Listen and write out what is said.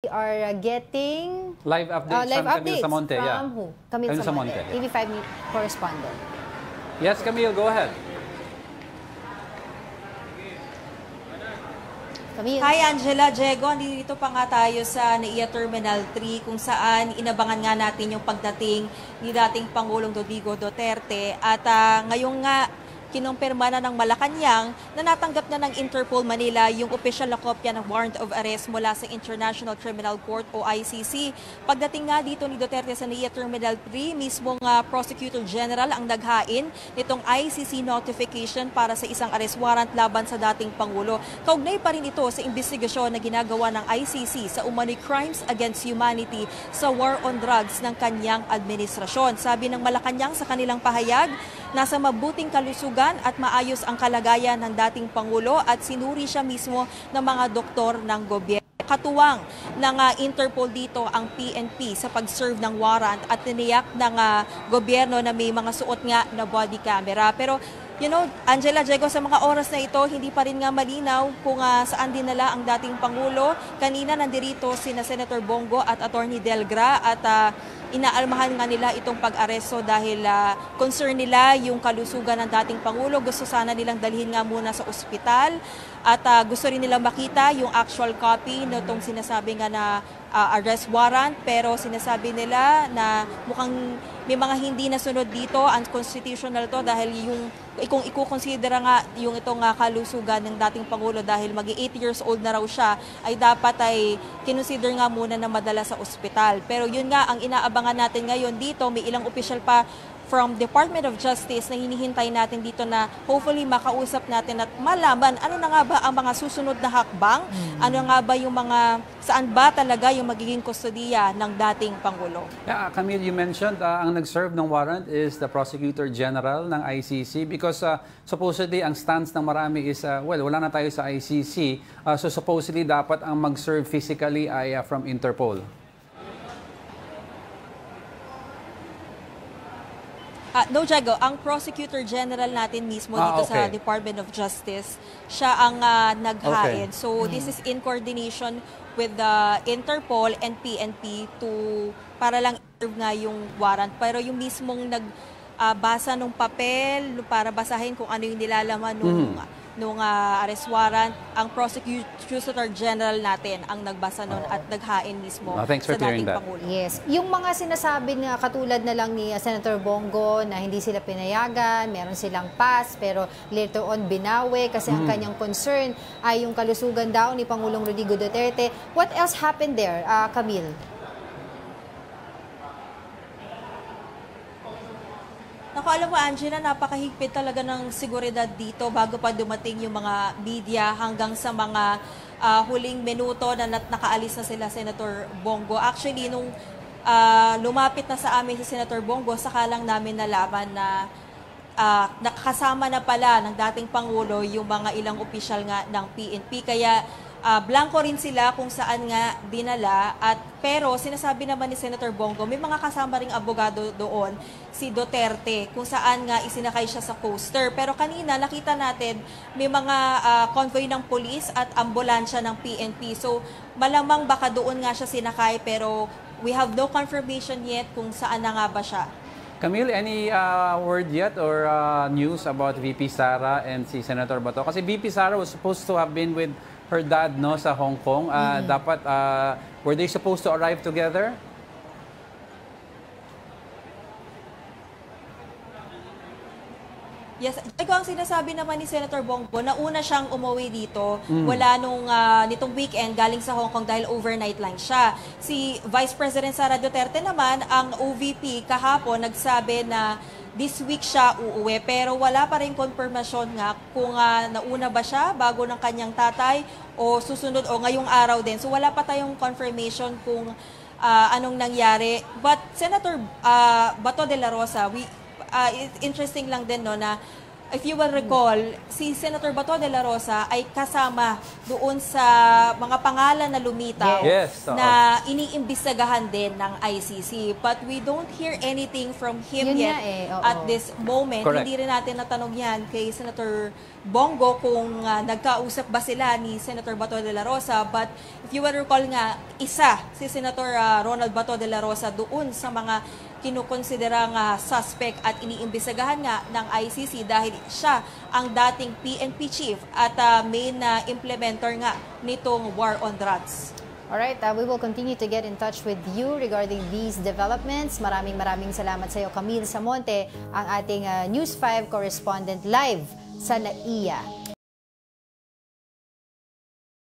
are getting live updates from Camille Samonte. From who? Camille Samonte, Yeah. TV5 correspondent. Yes, Camille, go ahead. Camille. Hi Angela, Diego, dito pa nga tayo sa NAIA Terminal 3 kung saan inabangan nga natin yung pagdating ni dating Pangulong Rodrigo Duterte at ngayong nga kinumpirma na ng Malacanang na natanggap na ng Interpol Manila yung official na kopya ng warrant of arrest mula sa International Criminal Court o ICC. Pagdating nga dito ni Duterte sa NAIA Terminal 3, mismong Prosecutor General ang naghain nitong ICC notification para sa isang arrest warrant laban sa dating Pangulo. Kaugnay pa rin ito sa investigasyon na ginagawa ng ICC sa umano'y crimes against humanity sa war on drugs ng kanyang administrasyon. Sabi ng Malacanang sa kanilang pahayag, nasa mabuting kalusugan at maayos ang kalagayan ng dating Pangulo at sinuri siya mismo ng mga doktor ng gobyerno. Katuwang ng Interpol dito ang PNP sa pag-serve ng warrant at tiniyak ng gobyerno na may mga suot nga na body camera. Pero Angela, Diego, sa mga oras na ito, hindi pa rin nga malinaw kung saan dinala ang dating Pangulo. Kanina nandirito sina Senator Bongo at Attorney Delgra at inaalmahan nga nila itong pag-aresto dahil concern nila yung kalusugan ng dating Pangulo. Gusto sana nilang dalhin nga muna sa ospital at gusto rin nilang makita yung actual copy nitong sinasabi nga na arrest warrant, pero sinasabi nila na mukhang may mga hindi nasunod dito, unconstitutional to dahil yung kung i-consider nga yung itong kalusugan ng dating Pangulo dahil magi 8 years old na raw siya, ay dapat ay kinonsider nga muna na madala sa ospital. Pero yun nga ang inaabangan natin ngayon dito, may ilang opisyal pa from Department of Justice na hinihintay natin dito na hopefully makausap natin at malaman ano na nga ba ang mga susunod na hakbang, ano nga ba yung mga, saan ba talaga yung magiging kustodiya ng dating Pangulo. Yeah, Camille, you mentioned ang nag-serve ng warrant is the Prosecutor General ng ICC because supposedly ang stance ng marami is, wala na tayo sa ICC, so supposedly dapat ang mag-serve physically ay from Interpol. No, Diego, ang Prosecutor General natin mismo dito sa Department of Justice, siya ang naghain. Okay. So, this is in coordination with the Interpol and PNP para lang serve nga yung warrant. Pero yung mismong nagbasa ng papel para basahin kung ano yung nilalaman nung arrest warrant, ang Prosecutor General natin ang nagbasa nun at naghain mismo sa dating Pangulo. Yes. Yung mga sinasabi na katulad na lang ni Senator Bongo na hindi sila pinayagan, meron silang pass, pero later on binawi kasi ang kanyang concern ay yung kalusugan daw ni Pangulong Rodrigo Duterte. What else happened there, Camille? Naku, alam mo Angela, napakahigpit talaga ng seguridad dito bago pa dumating yung mga media hanggang sa mga huling minuto na nakaalis na sila Senator Bongo. Actually, nung lumapit na sa amin si Senator Bongo, saka lang namin nalaman na nakasama na pala ng dating Pangulo yung mga ilang opisyal nga ng PNP. Kaya blanco rin sila kung saan nga dinala pero sinasabi naman ni Senator Bongo may mga kasama ring abogado doon si Duterte kung saan nga isinakay siya sa coaster. Pero kanina nakita natin may mga convoy ng police at ambulansya ng PNP, so malamang baka doon nga siya sinakay pero we have no confirmation yet kung saan na nga ba siya. Camille, any word yet or news about VP Sara and si Senator Bato? Kasi VP Sara was supposed to have been with her dad sa Hong Kong. Dapat, were they supposed to arrive together? Yes, ito ang sinasabi naman ni Senator Bongo, nauna siyang umuwi dito, wala nitong weekend galing sa Hong Kong dahil overnight lang siya. Si Vice President Sara Duterte naman, ang OVP kahapon nagsabi na this week siya uuwi, pero wala pa rin konfirmasyon nga kung nauna ba siya bago ng kanyang tatay o susunod o ngayong araw din. So wala pa tayong confirmation kung anong nangyari. But Senator Bato de la Rosa, interesting lang din no na if you will recall, si Senator Bato de la Rosa ay kasama doon sa mga pangalan na lumitaw Yes, oo. na iniimbisagahan din ng ICC. But we don't hear anything from him Yun yet nga eh, oo. at this moment. Correct. Hindi rin natin natanong yan kay Senator Bongo kung nagkausap ba sila ni Senator Bato de la Rosa. But if you will recall nga, isa si Senator Ronald Bato de la Rosa doon sa mga kinukonsiderang suspect at iniimbisagahan nga ng ICC dahil siya ang dating PNP chief at main implementer nga nitong war on drugs. Alright, we will continue to get in touch with you regarding these developments. Maraming salamat sa iyo, Camille Samonte, ang ating News 5 correspondent live sa NAIA.